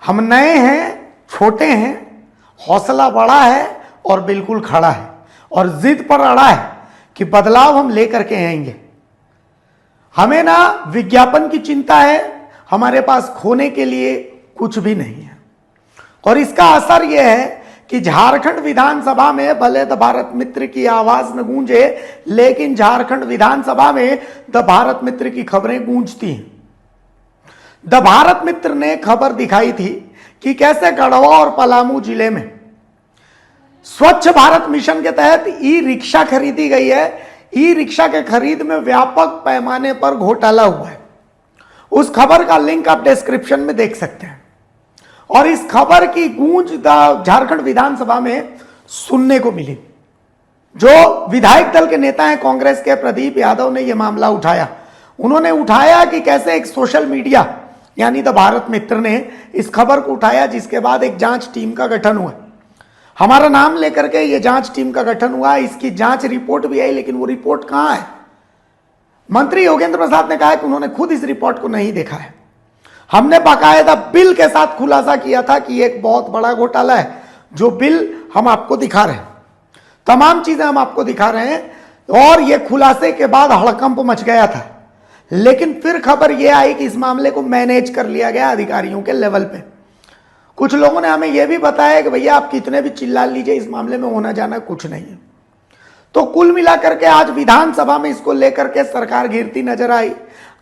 हम नए हैं, छोटे हैं, हौसला बड़ा है और बिल्कुल खड़ा है और जिद पर अड़ा है कि बदलाव हम लेकर के आएंगे। हमें ना विज्ञापन की चिंता है, हमारे पास खोने के लिए कुछ भी नहीं है। और इसका असर यह है कि झारखंड विधानसभा में भले द भारत मित्र की आवाज न गूंजे, लेकिन झारखंड विधानसभा में द भारत मित्र की खबरें गूंजती हैं। द भारत मित्र ने खबर दिखाई थी कि कैसे गढ़वा और पलामू जिले में स्वच्छ भारत मिशन के तहत ई रिक्शा खरीदी गई है। ई रिक्शा के खरीद में व्यापक पैमाने पर घोटाला हुआ है। उस खबर का लिंक आप डिस्क्रिप्शन में देख सकते हैं। और इस खबर की गूंज झारखंड विधानसभा में सुनने को मिली। जो विधायक दल के नेता हैं कांग्रेस के प्रदीप यादव ने यह मामला उठाया। उन्होंने उठाया कि कैसे एक सोशल मीडिया यानी द भारत मित्र ने इस खबर को उठाया, जिसके बाद एक जांच टीम का गठन हुआ। हमारा नाम लेकर के यह जांच टीम का गठन हुआ। इसकी जांच रिपोर्ट भी आई, लेकिन वो रिपोर्ट कहां है? मंत्री योगेंद्र प्रसाद ने कहा कि उन्होंने खुद इस रिपोर्ट को नहीं देखा है। हमने बाकायदा बिल के साथ खुलासा किया था कि एक बहुत बड़ा घोटाला है। जो बिल हम आपको दिखा रहे हैं, तमाम चीजें हम आपको दिखा रहे हैं। और यह खुलासे के बाद हड़कंप मच गया था, लेकिन फिर खबर यह आई कि इस मामले को मैनेज कर लिया गया अधिकारियों के लेवल पे। कुछ लोगों ने हमें यह भी बताया कि भैया आप कितने भी चिल्ला लीजिए, इस मामले में होना जाना कुछ नहीं है। तो कुल मिलाकर के आज विधानसभा में इसको लेकर के सरकार घिरती नजर आई।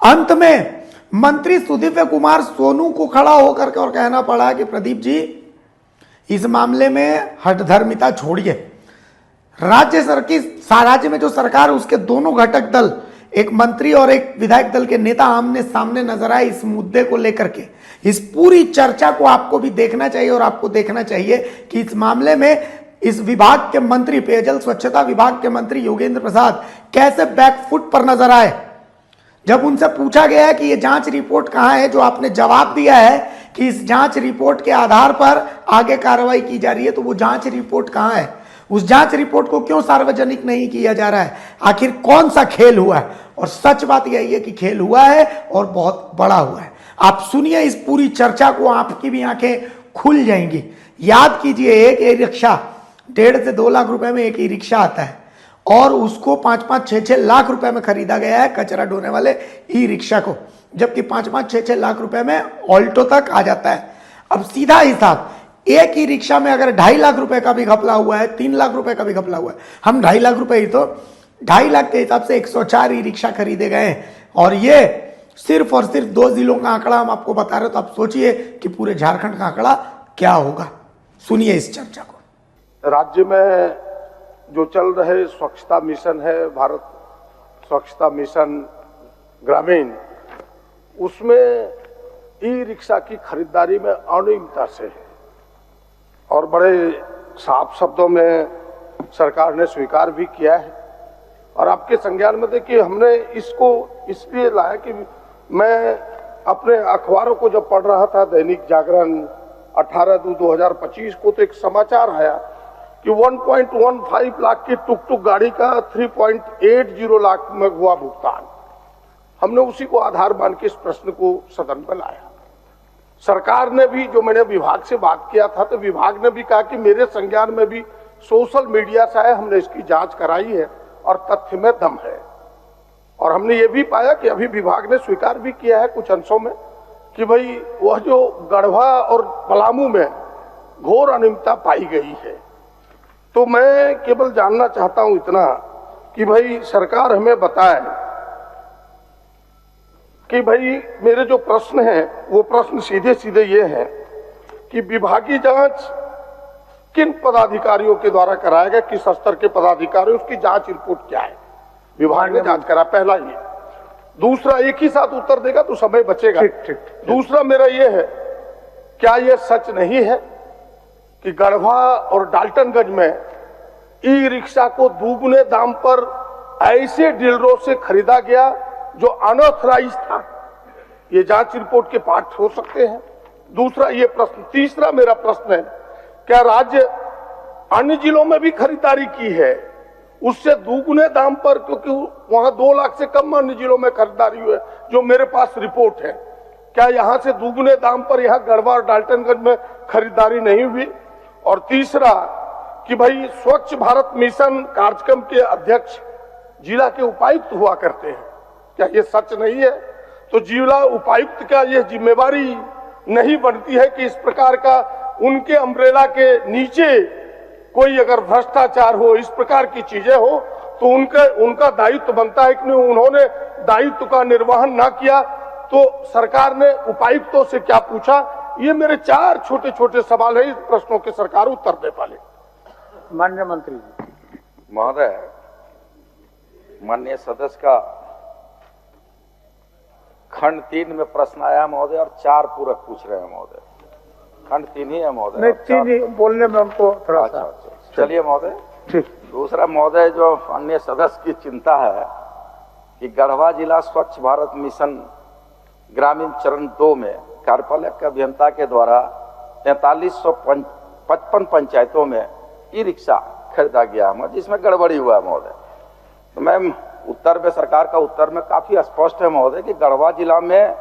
अंत में मंत्री सुदीव्य कुमार सोनू को खड़ा होकर के और कहना पड़ा कि प्रदीप जी, इस मामले में हठधर्मिता छोड़िए। राज्य में जो सरकार, उसके दोनों घटक दल, एक मंत्री और एक विधायक दल के नेता आमने सामने नजर आए इस मुद्दे को लेकर के। इस पूरी चर्चा को आपको भी देखना चाहिए और आपको देखना चाहिए कि इस मामले में इस विभाग के मंत्री, पेयजल स्वच्छता विभाग के मंत्री योगेंद्र प्रसाद कैसे बैकफुट पर नजर आए। जब उनसे पूछा गया है कि यह जांच रिपोर्ट कहां है, जो आपने जवाब दिया है कि इस जांच रिपोर्ट के आधार पर आगे कार्रवाई की जा रही है, तो वो जांच रिपोर्ट कहां है? उस जांच रिपोर्ट को क्यों सार्वजनिक नहीं किया जा रहा है? आखिर कौन सा खेल हुआ है? और सच बात यही है कि खेल हुआ है और बहुत बड़ा हुआ है। आप सुनिए इस पूरी चर्चा को, आपकी भी आंखें खुल जाएंगी। याद कीजिए, एक ई रिक्शा 1.5 से 2 लाख रुपए में एक ई रिक्शा आता है और उसको 5-5, 6-6 लाख रुपए में खरीदा गया है कचरा ढोने वाले ई रिक्शा को, जबकि 5-5, 6-6 लाख रुपए में ऑल्टो तक आ जाता है। अब सीधा हिसाब, एक ही रिक्शा में अगर 2.5 लाख रुपए का भी घपला हुआ है, 3 लाख रुपए का भी घपला हुआ है, हम 2.5 लाख रुपए ही, तो 2.5 लाख के हिसाब से 104 ई रिक्शा खरीदे गए हैं। और ये सिर्फ और सिर्फ 2 जिलों का आंकड़ा हम आपको बता रहे, तो आप सोचिए कि पूरे झारखंड का आंकड़ा क्या होगा। सुनिए इस चर्चा को। राज्य में जो चल रहे स्वच्छता मिशन है, भारत स्वच्छता मिशन ग्रामीण, उसमें ई रिक्शा की खरीदारी में अनियमितता से है और बड़े साफ शब्दों में सरकार ने स्वीकार भी किया है। और आपके संज्ञान में देखिए, हमने इसको इसलिए लाया कि मैं अपने अखबारों को जब पढ़ रहा था, दैनिक जागरण 18/2/2025 को, तो एक समाचार आया कि 1.15 लाख की टुक गाड़ी का 3.80 लाख में हुआ भुगतान। हमने उसी को आधार मान के इस प्रश्न को सदन में लाया। सरकार ने भी, जो मैंने विभाग से बात किया था, तो विभाग ने भी कहा कि मेरे संज्ञान में भी सोशल मीडिया से है, हमने इसकी जांच कराई है और तथ्य में दम है। और हमने ये भी पाया कि अभी विभाग ने स्वीकार भी किया है कुछ अंशों में कि भाई वह जो गढ़वा और पलामू में घोर अनियमितता पाई गई है। तो मैं केवल जानना चाहता हूं इतना कि भाई सरकार हमें बताए कि भाई मेरे जो प्रश्न हैं वो प्रश्न सीधे सीधे ये हैं कि विभागीय जांच किन पदाधिकारियों के द्वारा कराया गया, किस स्तर के पदाधिकारी, उसकी जांच रिपोर्ट क्या है, विभाग ने जांच करा। पहला ये। दूसरा, एक ही साथ उत्तर देगा तो समय बचेगा। ठीक। दूसरा मेरा ये है, क्या ये सच नहीं है कि गढ़वा और डाल्टनगंज में ई रिक्शा को दुगने दाम पर ऐसे डीलरों से खरीदा गया जो अनऑथराइज था? ये जांच रिपोर्ट के पार्ट हो सकते हैं। दूसरा ये प्रश्न। तीसरा मेरा प्रश्न है, क्या राज्य अन्य जिलों में भी खरीदारी की है उससे दुगने दाम पर? क्योंकि वहां 2 लाख से कम अन्य जिलों में खरीदारी हुई है, जो मेरे पास रिपोर्ट है। क्या यहाँ से दुगने दाम पर यहाँ गढ़वा और डाल्टनगंज में खरीदारी नहीं हुई? और तीसरा कि भाई स्वच्छ भारत मिशन कार्यक्रम के अध्यक्ष जिला के उपायुक्त हुआ करते हैं, क्या ये सच नहीं है? तो जिला उपायुक्त का ये जिम्मेवारी नहीं बनती है कि इस प्रकार का उनके अम्ब्रेला के नीचे कोई अगर भ्रष्टाचार हो, इस प्रकार की चीजें हो, तो उनका दायित्व बनता है कि उन्होंने दायित्व का निर्वहन ना किया तो सरकार ने उपायुक्तों से क्या पूछा? ये मेरे 4 छोटे छोटे सवाल है, इस प्रश्नों के सरकार उत्तर दे पाले। माननीय मंत्री जी। महोदय, माननीय सदस्य का खंड 3 में प्रश्न आया महोदय और 4 पूरक पूछ रहे हैं महोदय। खंड 3 ही है महोदय। नहीं, 3 ही बोलने में उनको थोड़ा सा। अच्छा, चलिए महोदय। ठीक। दूसरा महोदय, जो अन्य सदस्य की चिंता है कि गढ़वा जिला स्वच्छ भारत मिशन ग्रामीण चरण 2 में कार्यपालक अभियंता के द्वारा 4355 पंचायतों में ई रिक्शा खरीदा गया है, जिसमें गड़बड़ी हुआ है महोदय। तो मैं उत्तर में, सरकार का उत्तर में काफी स्पष्ट है महोदय कि गढ़वा जिला में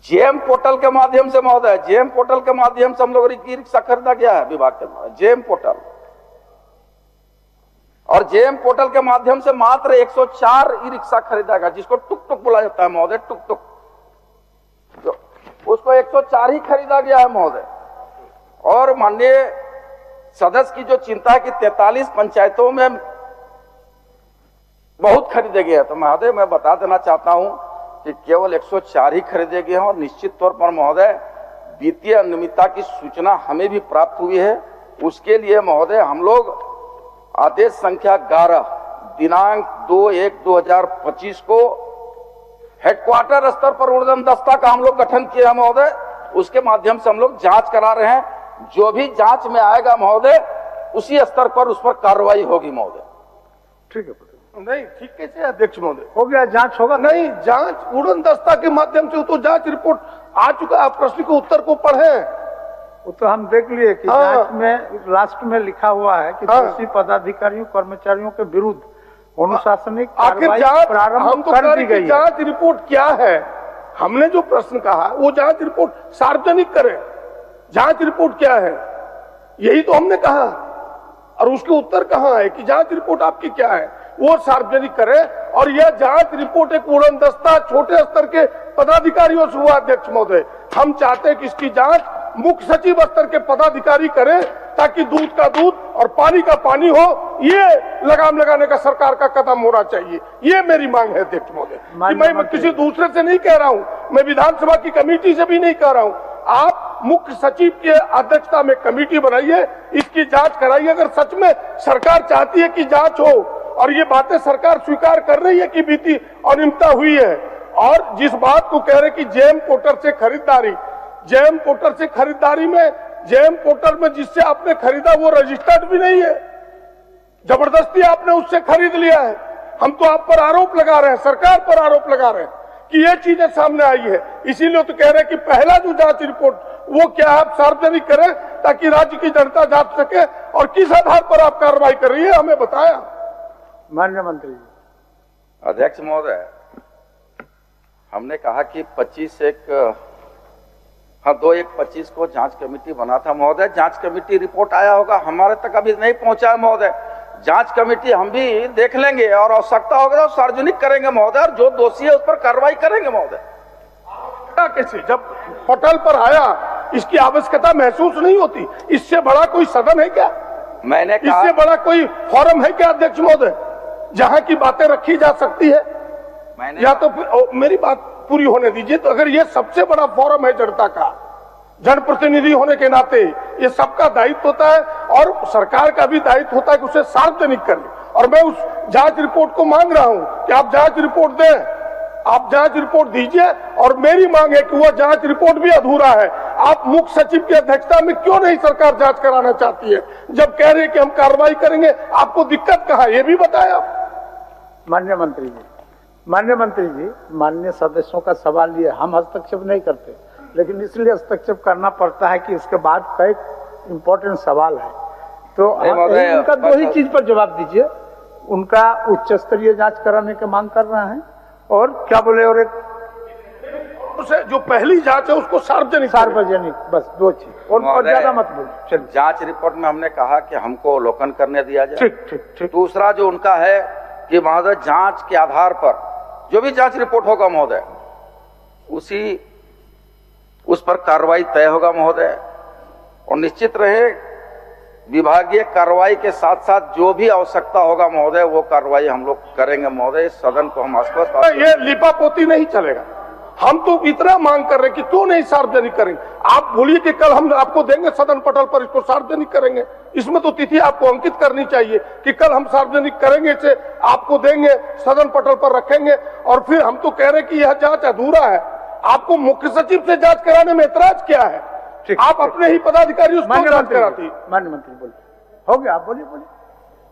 जेएम पोर्टल के माध्यम से महोदय, जेएम पोर्टल के माध्यम से हम लोग ई रिक्शा खरीदा गया है विभाग के द्वारा, जेएम पोर्टल। और जेएम पोर्टल के माध्यम से मात्र 104 ई रिक्शा खरीदा गया, जिसको टुक टुक बोला जाता है महोदय, टुक टुक, जो उसको 104 ही खरीदा गया है महोदय। और माननीय सदस्य की जो चिंता है कि 43 पंचायतों में बहुत खरीदे गए हैं, तो महोदय मैं बता देना चाहता हूं कि केवल 104 ही खरीदे गए हैं। और निश्चित तौर पर महोदय वित्तीय अनियमितता की सूचना हमें भी प्राप्त हुई है। उसके लिए महोदय हम लोग आदेश संख्या 11 दिनांक 2/1/2025 को हेडक्वार्टर स्तर पर उड़न दस्ता का हम लोग गठन किया है महोदय। उसके माध्यम से हम लोग जांच करा रहे हैं। जो भी जांच में आएगा महोदय, उसी स्तर पर उस पर कार्रवाई होगी महोदय। ठीक है। नहीं, ठीक कैसे अध्यक्ष महोदय? हो गया, जांच होगा। नहीं, जांच उड़न दस्ता के माध्यम से तो जांच रिपोर्ट आ चुका। आप प्रश्न के उत्तर को पढ़े, वो तो हम देख लिए कि जांच में लास्ट में लिखा हुआ है कि दोषी पदाधिकारियों कर्मचारियों के विरुद्ध अनुशासनिक कार्रवाई प्रारंभ कर दी गई है। जांच रिपोर्ट क्या है? हमने जो प्रश्न कहा वो जांच रिपोर्ट सार्वजनिक करें। जांच रिपोर्ट क्या है, यही तो हमने कहा। और उसके उत्तर कहाँ है कि जांच रिपोर्ट आपकी क्या है, वो सार्वजनिक करें। और यह जांच रिपोर्ट एक उड़न दस्ता छोटे स्तर के पदाधिकारियों से हुआ अध्यक्ष महोदय। हम चाहते हैं कि इसकी जांच मुख्य सचिव स्तर के पदाधिकारी करें, ताकि दूध का दूध और पानी का पानी हो। ये लगाम लगाने का सरकार का कदम होना चाहिए। ये मेरी मांग है अध्यक्ष महोदय। मैं किसी दूसरे से नहीं कह रहा हूं, मैं विधानसभा की कमेटी से भी नहीं कह रहा हूं। आप मुख्य सचिव की अध्यक्षता में कमेटी बनाइए, इसकी जांच कराइए। अगर सच में सरकार चाहती है कि जांच हो, और ये बातें सरकार स्वीकार कर रही है कि बीती अनियमितता हुई है, और जिस बात को कह रहे कि जेएम पोर्टल से खरीदारी, जेएम पोर्टल से खरीदारी में, जेएम पोर्टल में जिससे आपने खरीदा वो रजिस्टर्ड भी नहीं है, जबरदस्ती आपने उससे खरीद लिया है। हम तो आप पर आरोप लगा रहे हैं, सरकार पर आरोप लगा रहे हैं कि ये चीजें सामने आई है। इसीलिए तो कह रहे हैं कि पहला जो जांच रिपोर्ट वो क्या आप सार्वजनिक करें, ताकि राज्य की जनता जांच सके। और किस आधार पर आप कार्रवाई कर रही है, हमें बताया। माननीय मंत्री जी। अध्यक्ष महोदय, हमने कहा कि 2/1/25 को जांच कमेटी बना था महोदय। जांच कमेटी रिपोर्ट आया होगा, हमारे तक अभी नहीं पहुंचा है महोदय। जांच कमेटी हम भी देख लेंगे और आवश्यकता होगा तो सार्वजनिक करेंगे महोदय, और जो दोषी है उस पर कार्रवाई करेंगे महोदय। कैसे जब पोर्टल पर आया इसकी आवश्यकता महसूस नहीं होती? इससे बड़ा कोई सदन है क्या? मैंने कहा, इससे बड़ा कोई फोरम है क्या अध्यक्ष महोदय, जहां की बातें रखी जा सकती है? या तो मेरी बात पूरी होने दीजिए। तो अगर ये सबसे बड़ा फोरम है जनता का, जनप्रतिनिधि होने के नाते ये सबका दायित्व होता है, और सरकार का भी दायित्व होता है कि उसे सार्वजनिक करें। और मैं उस जांच रिपोर्ट को मांग रहा हूं कि आप जांच रिपोर्ट दें, आप जांच रिपोर्ट दीजिए। और मेरी मांग है कि वह जांच रिपोर्ट भी अधूरा है। आप मुख्य सचिव की अध्यक्षता में क्यों नहीं सरकार जांच कराना चाहती है, जब कह रही है कि हम कार्रवाई करेंगे? आपको दिक्कत कहाँ है, ये भी बताया। माननीय मंत्री जी, माननीय मंत्री जी, माननीय सदस्यों का सवाल ये, हम हस्तक्षेप नहीं करते, लेकिन इसलिए हस्तक्षेप करना पड़ता है कि इसके बाद कई इंपॉर्टेंट सवाल है। तो उनका 2 ही चीज पर जवाब दीजिए। उनका उच्च स्तरीय जांच कराने की मांग कर रहे हैं, और क्या बोले, और एक सबसे जो पहली जांच है उसको सार्वजनिक करें। सार्वजनिक, बस 2 चीज और ज्यादा मत बोलो। चलिए, जांच रिपोर्ट में हमने कहा कि हमको अवलोकन करने दिया जाए। ठीक ठीक ठीक। दूसरा जो उनका है कि महोदय जांच के आधार पर जो भी जांच रिपोर्ट होगा महोदय उस पर कार्रवाई तय होगा महोदय। और निश्चित रहे विभागीय कार्रवाई के साथ साथ जो भी आवश्यकता होगा महोदय वो कार्रवाई हम लोग करेंगे महोदय। सदन को हम आश्वस्त। ये लिपापोती नहीं चलेगा। हम तो इतना मांग कर रहे हैं कि क्यों नहीं सार्वजनिक करेंगे। आप बोलिए कि कल हम आपको देंगे सदन पटल पर, इसको सार्वजनिक करेंगे। इसमें तो तिथि आपको अंकित करनी चाहिए कि कल हम सार्वजनिक करेंगे, इसे आपको देंगे, सदन पटल पर रखेंगे। और फिर हम तो कह रहे हैं कि यह जांच अधूरा है। आपको मुख्य सचिव से जांच कराने में ऐतराज क्या है? आप अपने ही पदाधिकारी उसको जांच कराती। माननीय मंत्री बोलिए, हो गया, आप बोलिए बोलिए।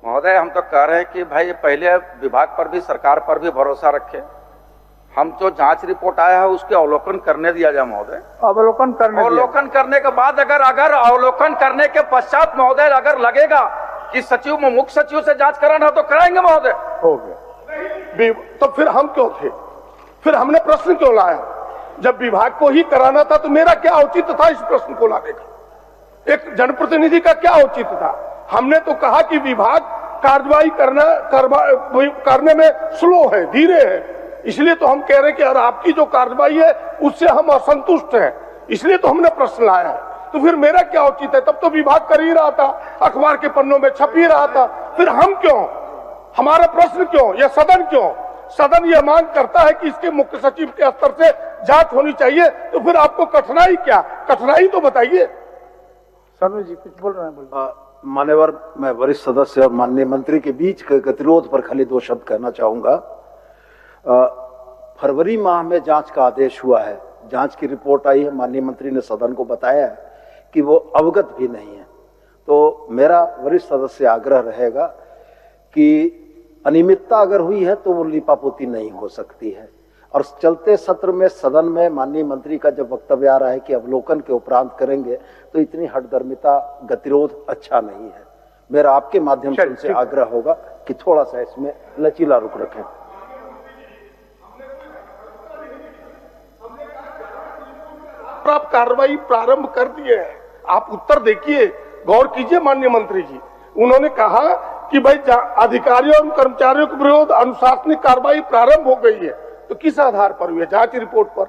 महोदय हम तो कह रहे हैं कि भाई पहले विभाग पर भी सरकार पर भी भरोसा रखें। हम जो जांच रिपोर्ट आया है उसके अवलोकन करने दिया जाए महोदय। अवलोकन करने के बाद अगर अवलोकन करने के पश्चात महोदय अगर लगेगा कि सचिव मुख्य सचिव से जांच कराना तो कराएंगे महोदय। हो गया। तो फिर हम क्यों थे? फिर हमने प्रश्न क्यों लाया? जब विभाग को ही कराना था तो मेरा क्या औचित्य था इस प्रश्न को लाने का? एक जनप्रतिनिधि का क्या औचित्य था? हमने तो कहा कि विभाग कार्रवाई करने में स्लो है, धीरे है। इसलिए तो हम कह रहे हैं कि आपकी जो कार्रवाई है उससे हम असंतुष्ट हैं, इसलिए तो हमने प्रश्न लाया है। तो फिर मेरा क्या औचित्य है? तब तो विभाग कर ही रहा था, अखबार के पन्नों में छप ही रहा था। फिर हम क्यों? हमारा प्रश्न क्यों? या सदन क्यों? सदन यह मांग करता है कि इसके मुख्य सचिव के स्तर से जांच होनी चाहिए, तो फिर आपको कठिनाई क्या? कठिनाई तो बताइए। सनु जी कुछ बोल रहे हैं? मान्यवर, मैं वरिष्ठ सदस्य और माननीय मंत्री के बीच के गतिरोध पर खाली 2 शब्द कहना चाहूंगा। फरवरी माह में जांच का आदेश हुआ है, जांच की रिपोर्ट आई है, माननीय मंत्री ने सदन को बताया है कि वो अवगत भी नहीं है। तो मेरा वरिष्ठ सदस्य आग्रह रहेगा कि अनियमितता अगर हुई है तो वो लिपापोती नहीं हो सकती है। और चलते सत्र में सदन में माननीय मंत्री का जब वक्तव्य आ रहा है कि अवलोकन के उपरांत करेंगे, तो इतनी हठधर्मिता, गतिरोध अच्छा नहीं है। मेरा आपके माध्यम से उनसे आग्रह होगा कि थोड़ा सा इसमें लचीला रुख रखें। आप कार्रवाई प्रारंभ कर दिए हैं। आप उत्तर देखिए, गौर कीजिए माननीय मंत्री जी। उन्होंने कहा कि भाई अधिकारियों और कर्मचारियों के विरुद्ध अनुशासनिक कार्रवाई प्रारंभ हो गई है। तो किस आधार पर हुई है? जांच रिपोर्ट पर।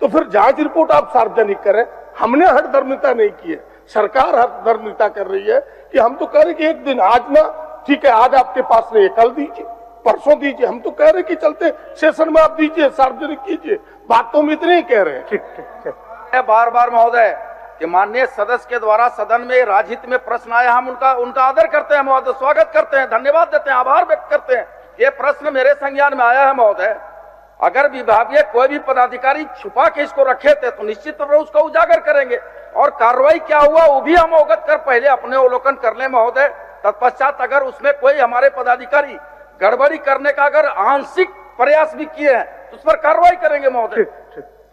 तो फिर जांच रिपोर्ट आप सार्वजनिक करें। हमने हठधर्मिता नहीं की है, सरकार हठधर्मिता कर रही है कि हम तो कह रहे कि एक दिन आज ना, ठीक है आज आपके पास नहीं है, कल दीजिए, परसों दीजिए। हम तो कह रहे कि चलते सेशन में आप दीजिए, सार्वजनिक कीजिए। बात तो हम इतने ही कह रहे हैं। ठीक ठीक ठीक। बार बार महोदय कि माननीय सदस्य के द्वारा सदन में राजहित में प्रश्न आया, हम उनका आदर करते हैं महोदय, स्वागत करते हैं, धन्यवाद देते हैं, आभार व्यक्त करते हैं। ये प्रश्न मेरे संज्ञान में आया है महोदय। अगर विभागीय कोई भी पदाधिकारी छुपा के इसको रखे थे तो निश्चित रूप से उसको उजागर करेंगे और कार्रवाई क्या हुआ वो भी हम अवगत कर पहले अपने अवलोकन कर ले महोदय। तत्पश्चात अगर उसमें कोई हमारे पदाधिकारी गड़बड़ी करने का अगर आंशिक प्रयास भी किए हैं तो उस पर कार्रवाई करेंगे महोदय। ठीक ठीक।